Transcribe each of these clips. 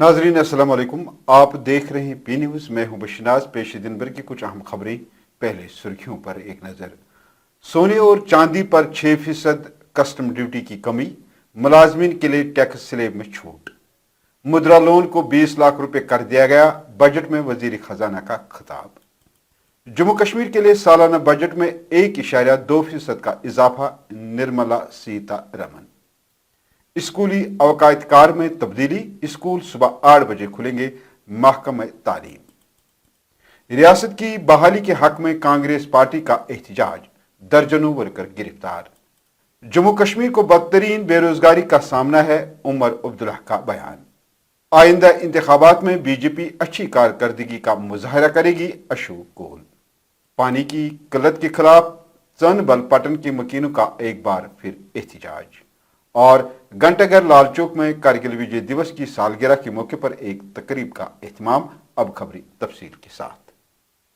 नाजरीन अस्सलाम वालेकुम। आप देख रहे हैं पी न्यूज़। मैं हूं बशनाज। पेश दिन भर की कुछ अहम खबरें। पहले सुर्खियों पर एक नजर। सोने और चांदी पर 6% कस्टम ड्यूटी की कमी, मुलाजमीन के लिए टैक्स स्लैब में छूट। मुद्रा लोन को 20 लाख रुपए कर दिया गया, बजट में वजीर खजाना का खिताब। जम्मू कश्मीर के लिए सालाना बजट में 1.2% का इजाफा, निर्मला सीतारमण। स्कूली अवकायतकार में तब्दीली, स्कूल सुबह 8 बजे खुलेंगे, महकमा तालीम। रियासत की बहाली के हक में कांग्रेस पार्टी का एहतजाज, दर्जनों वर्कर गिरफ्तार। जम्मू कश्मीर को बदतरीन बेरोजगारी का सामना है, उमर अब्दुल्ला का बयान। आइंदा इंतखाबात में बीजेपी अच्छी कारकर्दगी का मुजाहरा करेगी, अशोक गोल। पानी की किल्लत के खिलाफ चंबल पटन के मकीनों का एक बार फिर एहतजाज। और घंटाघर लाल चौक में कारगिल विजय दिवस की सालगिरह के मौके पर एक तकरीब का एहतमाम। अब खबरी तफसील के साथ।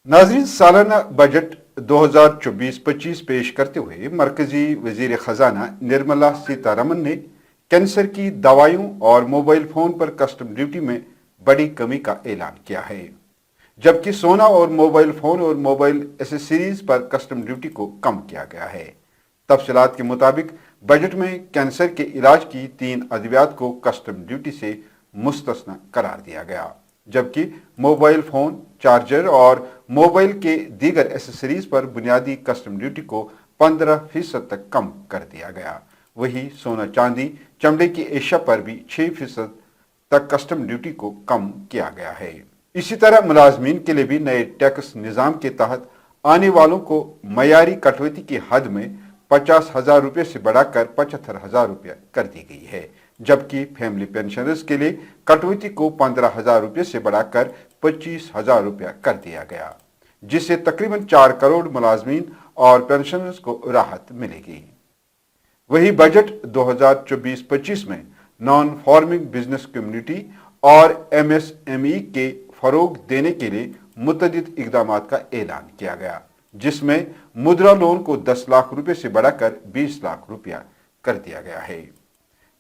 नाज़रीन, सालाना बजट 2024-25 पेश करते हुए मरकजी वजीर खजाना निर्मला सीतारमण ने कैंसर की दवाइयों और मोबाइल फोन पर कस्टम ड्यूटी में बड़ी कमी का ऐलान किया है, जबकि सोना और मोबाइल फोन और मोबाइल एसेसरीज पर कस्टम ड्यूटी को कम किया गया है। तफसीलात के मुताबिक बजट में कैंसर के इलाज की 3 अद्वियात को कस्टम ड्यूटी से मुस्तस्ना करार दिया गया, जबकि मोबाइल फोन, चार्जर और मोबाइल के दीगर एसेसरीज पर बुनियादी कस्टम ड्यूटी को 15% तक कम कर दिया गया। वहीं सोना, चांदी, चमड़े की एशिया पर भी 6% तक कस्टम ड्यूटी को कम किया गया है। इसी तरह मुलाजमीन के लिए भी नए टैक्स निज़ाम के तहत आने वालों को मयारी कटौती की हद में 50,000 रुपये से बढ़ाकर 75,000 रुपये कर दी गई है, जबकि फैमिली पेंशनर्स के लिए कटौती को 15,000 रुपये से बढ़ाकर 25,000 रुपये कर दिया गया, जिससे तकरीबन 4 करोड़ मुलाजमीन और पेंशनर्स को राहत मिलेगी। वही बजट 2024-25 में नॉन फार्मिंग बिजनेस कम्युनिटी और MSME के फरोग देने के लिए मुतअद्दिद इकदाम का ऐलान किया गया, जिसमें मुद्रा लोन को 10 लाख रुपए से बढ़ाकर 20 लाख रुपया कर दिया गया है।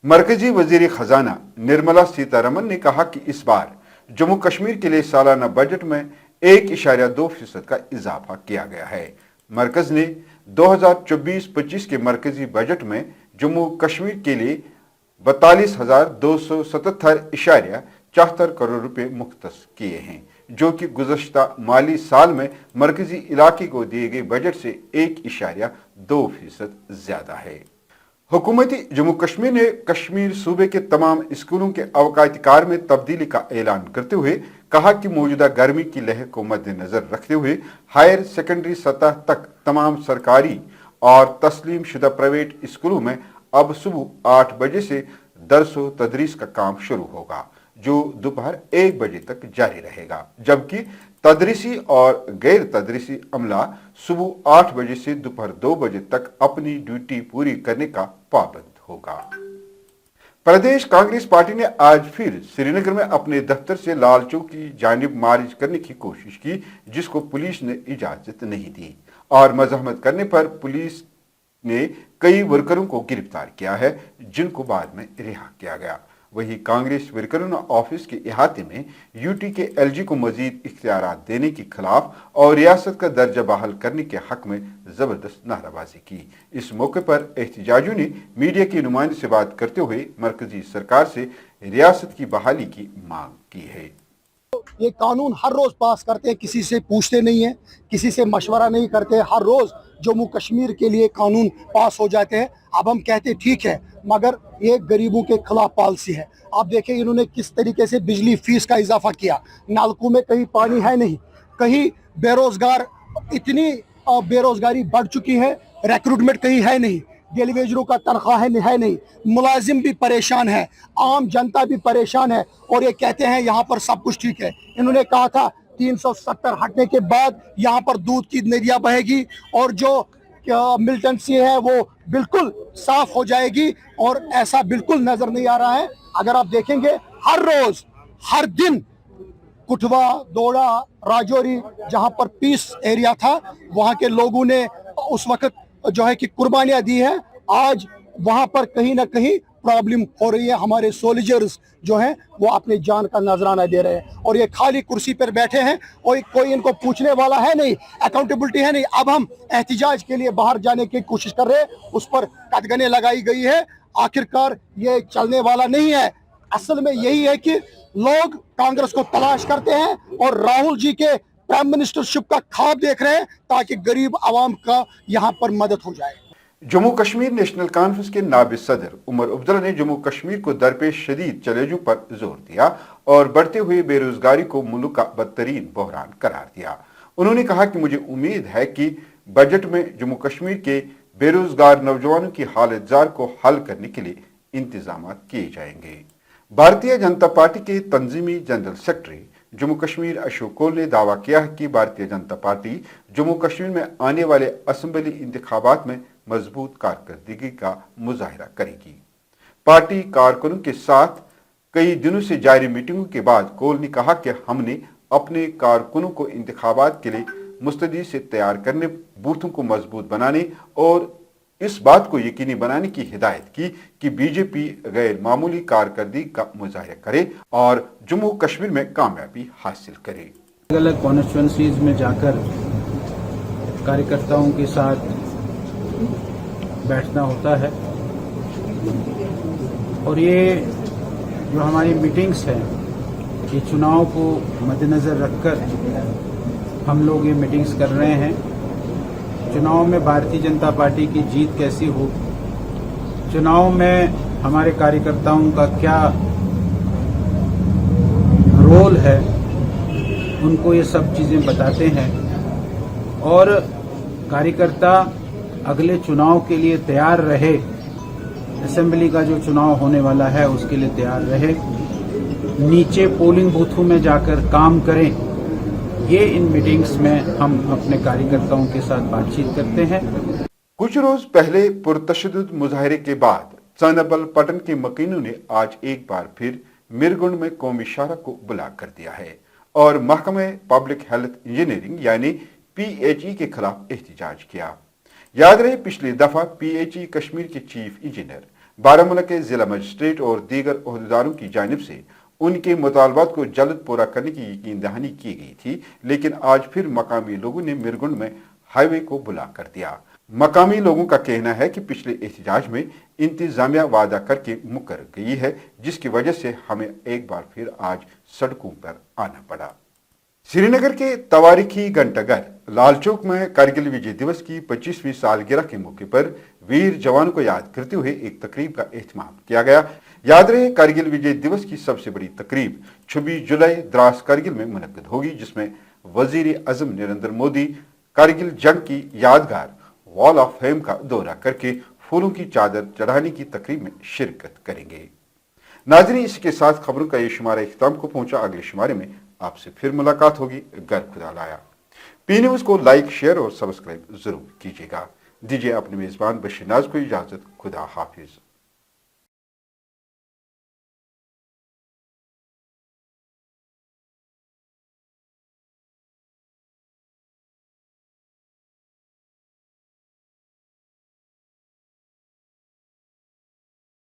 मरकजी वजीर खजाना निर्मला सीतारमण ने कहा कि इस बार जम्मू कश्मीर के लिए सालाना बजट में 1.2% का इजाफा किया गया है। मरकज ने 2024-25 के मरकजी बजट में जम्मू कश्मीर के लिए 42,277.74 करोड़ रुपए मुख्तस किए हैं, जो कि गुज़श्ता माली साल में मरकजी इलाके को दिए गए बजट से 1.2% ज्यादा है। हुकूमती जम्मू कश्मीर ने कश्मीर सूबे के तमाम स्कूलों के अवकायतकार में तब्दीली का ऐलान करते हुए कहा कि मौजूदा गर्मी की लहर को मद्देनजर रखते हुए हायर सेकेंडरी सतह तक तमाम सरकारी और तस्लीम शुदा प्राइवेट स्कूलों में अब सुबह 8 बजे से दर्स व तदरीस का काम शुरू होगा, जो दोपहर 1 बजे तक जारी रहेगा, जबकि तदरीसी और गैर तदरीसी अमला सुबह 8 बजे से दोपहर 2 बजे तक अपनी ड्यूटी पूरी करने का पाबंद होगा। प्रदेश कांग्रेस पार्टी ने आज फिर श्रीनगर में अपने दफ्तर से लाल चौक की जानिब मार्च करने की कोशिश की, जिसको पुलिस ने इजाजत नहीं दी और मजहमत करने पर पुलिस ने कई वर्करों को गिरफ्तार किया है, जिनको बाद में रिहा किया गया। वही कांग्रेस वर्करों ने ऑफिस के इहाते में यूटी के LG को मजीद इख्तियारात देने के खिलाफ और रियासत का दर्जा बहाल करने के हक में जबरदस्त नाराबाजी की। इस मौके पर एहतजाजियों ने मीडिया के नुमाइंदे से बात करते हुए मरकजी सरकार से रियासत की बहाली की मांग की है। ये कानून हर रोज पास करते हैं, किसी से पूछते नहीं है, किसी से मशवरा नहीं करते, हर रोज जम्मू कश्मीर के लिए कानून पास हो जाते हैं। अब हम कहते ठीक है, मगर ये गरीबों के खिलाफ पॉलिसी है। आप देखें इन्होंने किस तरीके से बिजली फीस का इजाफा किया, नलकों में कहीं पानी है नहीं, कहीं बेरोजगार, इतनी बेरोजगारी बढ़ चुकी है, रिक्रूटमेंट कहीं है नहीं, डेली वेजरों का तनख्वाह है नहीं, मुलाजिम भी परेशान है, आम जनता भी परेशान है, और ये कहते हैं यहाँ पर सब कुछ ठीक है। इन्होंने कहा था 370 हटने के बाद यहाँ पर दूध की नदियाँ बहेगी और जो मिलिटेंसी है वो बिल्कुल साफ हो जाएगी, और ऐसा बिल्कुल नजर नहीं आ रहा है। अगर आप देखेंगे हर रोज हर दिन कुठवा, दोड़ा, राजौरी, जहाँ पर पीस एरिया था, वहाँ के लोगों ने उस वक्त जो है कि कुर्बानियां दी है। आज वहां पर कहीं ना कहीं प्रॉब्लम हो रही है। हमारे सोल्जर्स जो हैं वो अपनी जान का नजराना दे रहे हैं और ये खाली कुर्सी पर बैठे हैं और कोई इनको पूछने वाला है नहीं, अकाउंटेबिलिटी है नहीं। अब हम एहतिजाज के लिए बाहर जाने की कोशिश कर रहे हैं, उस पर कदगने लगाई गई है। आखिरकार ये चलने वाला नहीं है। असल में यही है कि लोग कांग्रेस को तलाश करते हैं और राहुल जी के प्राइम मिनिस्टरशिप का ख्वाब देख रहे हैं ताकि गरीब आवाम का यहाँ पर मदद हो जाए। जम्मू कश्मीर नेशनल कॉन्फ्रेंस के नायब सदर उमर अब्दुल्ला ने जम्मू कश्मीर को दरपेश शदीद चैलेंजों पर जोर दिया और बढ़ते हुए बेरोजगारी को मुल्क का बदतरीन बहरान करार दिया। उन्होंने कहा कि मुझे उम्मीद है कि बजट में जम्मू कश्मीर के बेरोजगार नौजवानों की हालत जार को हल करने के लिए इंतजाम किए जाएंगे। भारतीय जनता पार्टी के तंजीमी जनरल सेक्रेटरी जम्मू कश्मीर अशोक कोल ने दावा किया है कि भारतीय जनता पार्टी जम्मू कश्मीर में आने वाले असेंबली इंतखाबात में मजबूत कारकर्दगी का मुजाहिरा करेगी। पार्टी कारकुनों के साथ कई दिनों से जारी मीटिंगों के बाद कोल ने कहा कि हमने अपने कारकुनों को इंतखाबात के लिए मुस्तैदी से तैयार करने, बूथों को मजबूत बनाने और इस बात को यकीनी बनाने की हिदायत की कि बीजेपी गैर मामूली कारकर्दगी का मुजाहिरा करे और जम्मू कश्मीर में कामयाबी हासिल करे। अलग अलग कॉन्स्टिट्यूंसीज में जाकर कार्यकर्ताओं के साथ बैठना होता है और ये जो हमारी मीटिंग्स हैं ये चुनाव को मद्देनज़र रखकर हम लोग ये मीटिंग्स कर रहे हैं। चुनाव में भारतीय जनता पार्टी की जीत कैसी हो, चुनाव में हमारे कार्यकर्ताओं का क्या रोल है, उनको ये सब चीज़ें बताते हैं और कार्यकर्ता अगले चुनाव के लिए तैयार रहे, असेंबली का जो चुनाव होने वाला है उसके लिए तैयार रहे, नीचे पोलिंग बूथों में जाकर काम करें। ये इन मीटिंग्स में हम अपने कार्यकर्ताओं के साथ बातचीत करते हैं। कुछ रोज पहले पुरतशद्दुद मुजाहिरे के बाद चानबल पटन के मकीनों ने आज एक बार फिर मिरगुंड में कौमी शाहरा को ब्लॉक कर दिया है और महकमे पब्लिक हेल्थ इंजीनियरिंग यानी PHE के खिलाफ एहतजाज किया। याद रहे पिछली दफा PHE कश्मीर के चीफ इंजीनियर, बारामूला के जिला मजिस्ट्रेट और दीगर ओहदेदारों की जानिब से उनके मुतालबात को जल्द पूरा करने की यकीन दहानी की गई थी, लेकिन आज फिर मकामी लोगों ने मिरगुंड में हाईवे को ब्लॉक कर दिया। मकामी लोगों का कहना है कि पिछले एहतजाज में इंतजामिया वादा करके मुकर गई है, जिसकी वजह से हमें एक बार फिर आज सड़कों पर आना पड़ा। श्रीनगर के तवारीखी घंटाघर लाल चौक में कारगिल विजय दिवस की 25वीं सालगिरह के मौके पर वीर जवानों को याद करते हुए एक तकरीब का एहतमाम किया गया। याद रहे कारगिल विजय दिवस की सबसे बड़ी तकरीब 26 जुलाई द्रास कारगिल में मुनक्किद होगी, जिसमें वजीर आजम नरेंद्र मोदी कारगिल जंग की यादगार वॉल ऑफ फेम का दौरा करके फूलों की चादर चढ़ाने की तकरीब में शिरकत करेंगे। नाज़रीन, इसके साथ खबरों का ये शुमारा इख्तिताम को पहुंचा। अगले शुमारे में आपसे फिर मुलाकात होगी। घर खुदा लाया। पी न्यूज को लाइक, शेयर और सब्सक्राइब जरूर कीजिएगा। दीजिए अपने मेजबान बशीर नाज को इजाजत। खुदा हाफिज।